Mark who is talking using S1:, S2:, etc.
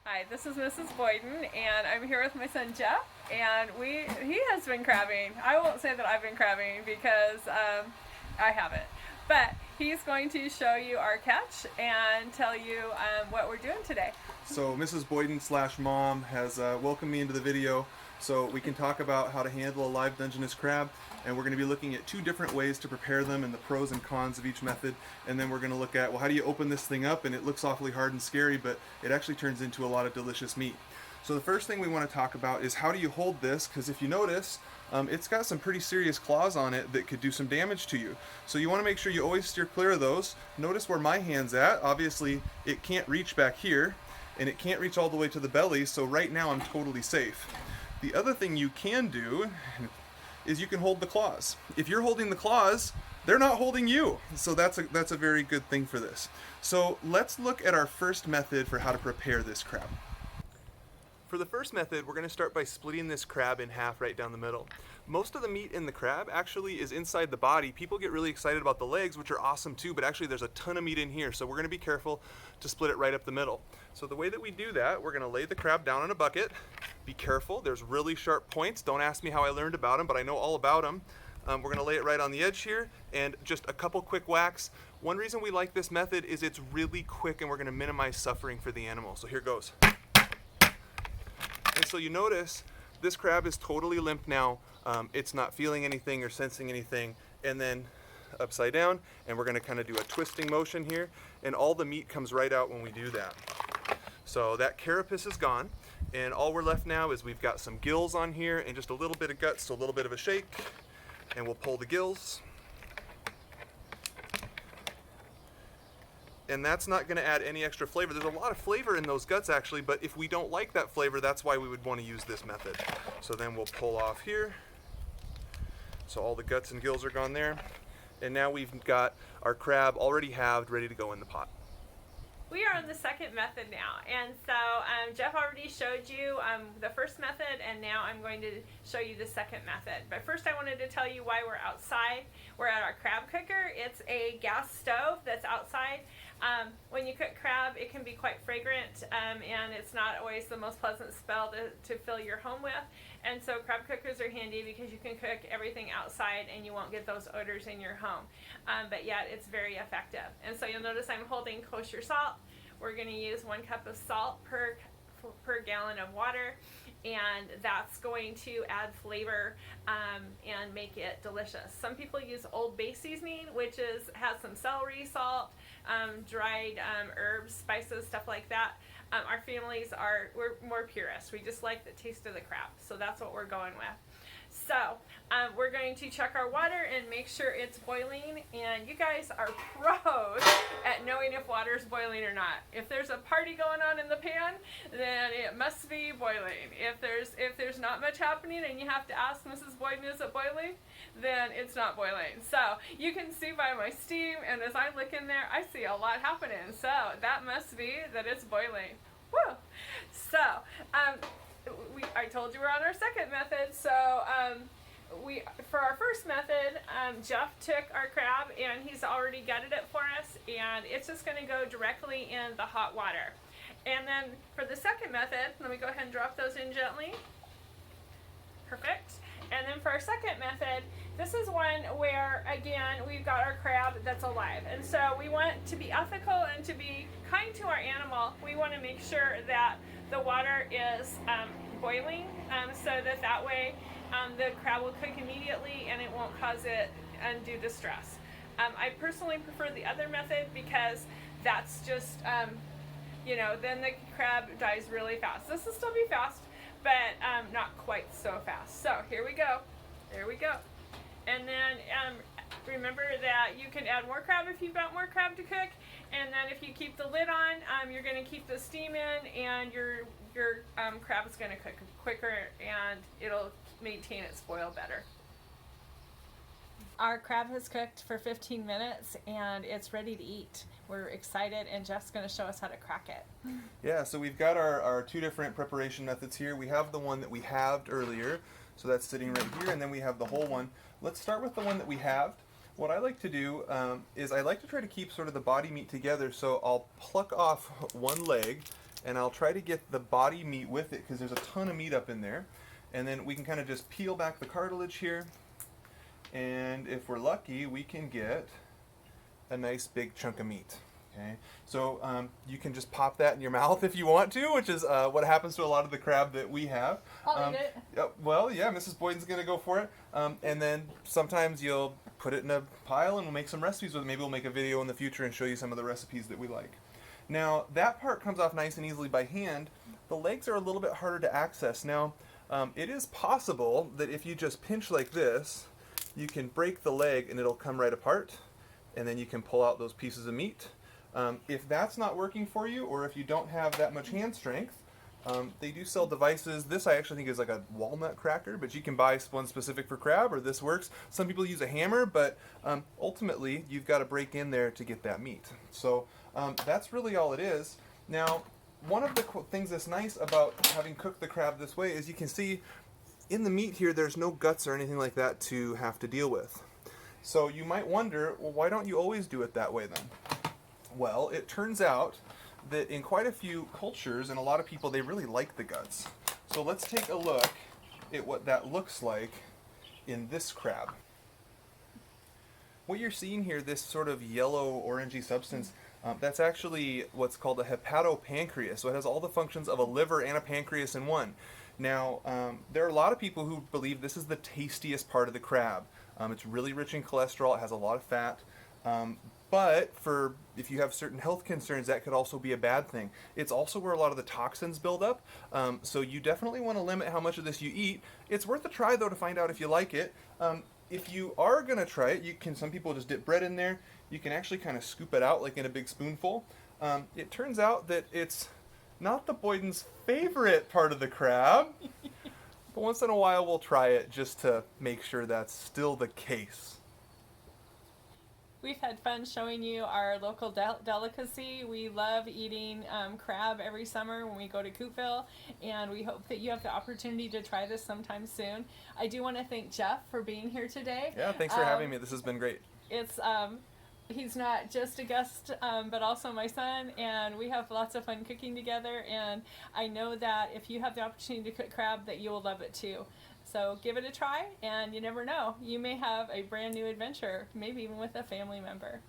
S1: Hi, this is Mrs. Boyden, and I'm here with my son Jeff, and he has been crabbing. I won't say that I've been crabbing because I haven't, but he's going to show you our catch and tell you what we're doing today.
S2: So Mrs. Boyden / mom has welcomed me into the video so we can talk about how to handle a live Dungeness crab, and we're going to be looking at two different ways to prepare them and the pros and cons of each method, and then we're going to look at, well, how do you open this thing up? And it looks awfully hard and scary, but it actually turns into a lot of delicious meat. So the first thing we want to talk about is how do you hold this, because if you notice, it's got some pretty serious claws on it that could do some damage to you. So you want to make sure you always steer clear of those. Notice where my hand's at. Obviously it can't reach back here, and it can't reach all the way to the belly, so right now I'm totally safe. The other thing you can do is you can hold the claws. If you're holding the claws, they're not holding you. So that's a very good thing for this. So let's look at our first method for how to prepare this crab. For the first method, we're going to start by splitting this crab in half right down the middle. Most of the meat in the crab actually is inside the body. People get really excited about the legs, which are awesome too, but actually there's a ton of meat in here, so we're going to be careful to split it right up the middle. So the way that we do that, we're going to lay the crab down in a bucket. Be careful, there's really sharp points. Don't ask me how I learned about them, but I know all about them. We're going to lay it right on the edge here, and just a couple quick whacks. One reason we like this method is it's really quick, and we're going to minimize suffering for the animal. So here goes. And so you notice this crab is totally limp now. It's not feeling anything or sensing anything. And then upside down, and we're going to kind of do a twisting motion here, and all the meat comes right out when we do that. So that carapace is gone, and all we're left now is we've got some gills on here and just a little bit of guts, so a little bit of a shake, and we'll pull the gills. And that's not going to add any extra flavor. There's a lot of flavor in those guts actually, but if we don't like that flavor, that's why we would want to use this method. So then we'll pull off here. So all the guts and gills are gone there. And now we've got our crab already halved, ready to go in the pot.
S1: We are on the second method now, and so Jeff already showed you the first method, and now I'm going to show you the second method. But first I wanted to tell you why we're outside. We're at our crab cooker. It's a gas stove that's outside. When you cook crab, it can be quite fragrant, and it's not always the most pleasant smell to fill your home with. And so crab cookers are handy because you can cook everything outside and you won't get those odors in your home. But yet it's very effective. And so you'll notice I'm holding kosher salt. We're going to use 1 cup of salt per gallon of water, and that's going to add flavor and make it delicious. Some people use Old Bay seasoning, which has some celery salt, dried herbs, spices, stuff like that. Our families we're more purists. We just like the taste of the crab, so that's what we're going with. So we're going to check our water and make sure it's boiling, and you guys are pros at knowing if water's boiling or not. If there's a party going on in the pan, then it must be boiling. If there's not much happening and you have to ask Mrs. Boyden, is it boiling? Then it's not boiling. So you can see by my steam, and as I look in there, I see a lot happening. So that must be that it's boiling. Woo! So I told you we're on our second method. So for our first method, Jeff took our crab and he's already gutted it for us, and it's just going to go directly in the hot water. And then for the second method, let me go ahead and drop those in gently. Perfect. And then for our second method, this is one where, again, we've got our crab that's alive. And so we want to be ethical and to be kind to our animal. We want to make sure that the water is boiling, so that way the crab will cook immediately and it won't cause it undue distress. I personally prefer the other method because that's just, then the crab dies really fast. This will still be fast, but not quite so fast. So here we go. There we go. And then remember that you can add more crab if you've got more crab to cook. And then if you keep the lid on, you're going to keep the steam in, and your crab is going to cook quicker and it'll maintain its boil better. Our crab has cooked for 15 minutes and it's ready to eat. We're excited, and Jeff's going to show us how to crack it.
S2: Yeah, so we've got our two different preparation methods here. We have the one that we halved earlier, so that's sitting right here, and then we have the whole one. Let's start with the one that we halved. What I like to do is I like to try to keep sort of the body meat together, so I'll pluck off one leg and I'll try to get the body meat with it because there's a ton of meat up in there. And then we can kind of just peel back the cartilage here, and if we're lucky, we can get a nice big chunk of meat. Okay, so you can just pop that in your mouth if you want to, which is what happens to a lot of the crab that we have.
S1: I'll eat it.
S2: Well, yeah, Mrs. Boyden's going to go for it. And then sometimes you'll put it in a pile and we'll make some recipes with it. Maybe we'll make a video in the future and show you some of the recipes that we like. Now, that part comes off nice and easily by hand. The legs are a little bit harder to access. Now, it is possible that if you just pinch like this, you can break the leg and it'll come right apart, and then you can pull out those pieces of meat. If that's not working for you, or if you don't have that much hand strength, they do sell devices. This I actually think is like a walnut cracker, but you can buy one specific for crab, or this works. Some people use a hammer, but ultimately you've got to break in there to get that meat. So that's really all it is. Now, one of the things that's nice about having cooked the crab this way is you can see in the meat here there's no guts or anything like that to have to deal with. So you might wonder, well, why don't you always do it that way then? Well, it turns out that in quite a few cultures and a lot of people, they really like the guts. So let's take a look at what that looks like in this crab. What you're seeing here, this sort of yellow orangey substance, that's actually what's called a hepatopancreas. So it has all the functions of a liver and a pancreas in one. Now, there are a lot of people who believe this is the tastiest part of the crab. It's really rich in cholesterol, it has a lot of fat. But if you have certain health concerns, that could also be a bad thing. It's also where a lot of the toxins build up, so you definitely want to limit how much of this you eat. It's worth a try, though, to find out if you like it. If you are going to try it, some people just dip bread in there. You can actually kind of scoop it out like in a big spoonful. It turns out that it's not the Boyden's favorite part of the crab, but once in a while we'll try it just to make sure that's still the case.
S1: We've had fun showing you our local delicacy. We love eating crab every summer when we go to Coopville, and we hope that you have the opportunity to try this sometime soon. I do want to thank Jeff for being here today.
S2: Yeah, thanks for having me. This has been great.
S1: He's not just a guest, but also my son, and we have lots of fun cooking together, and I know that if you have the opportunity to cook crab, that you will love it too. So give it a try, and you never know. You may have a brand new adventure, maybe even with a family member.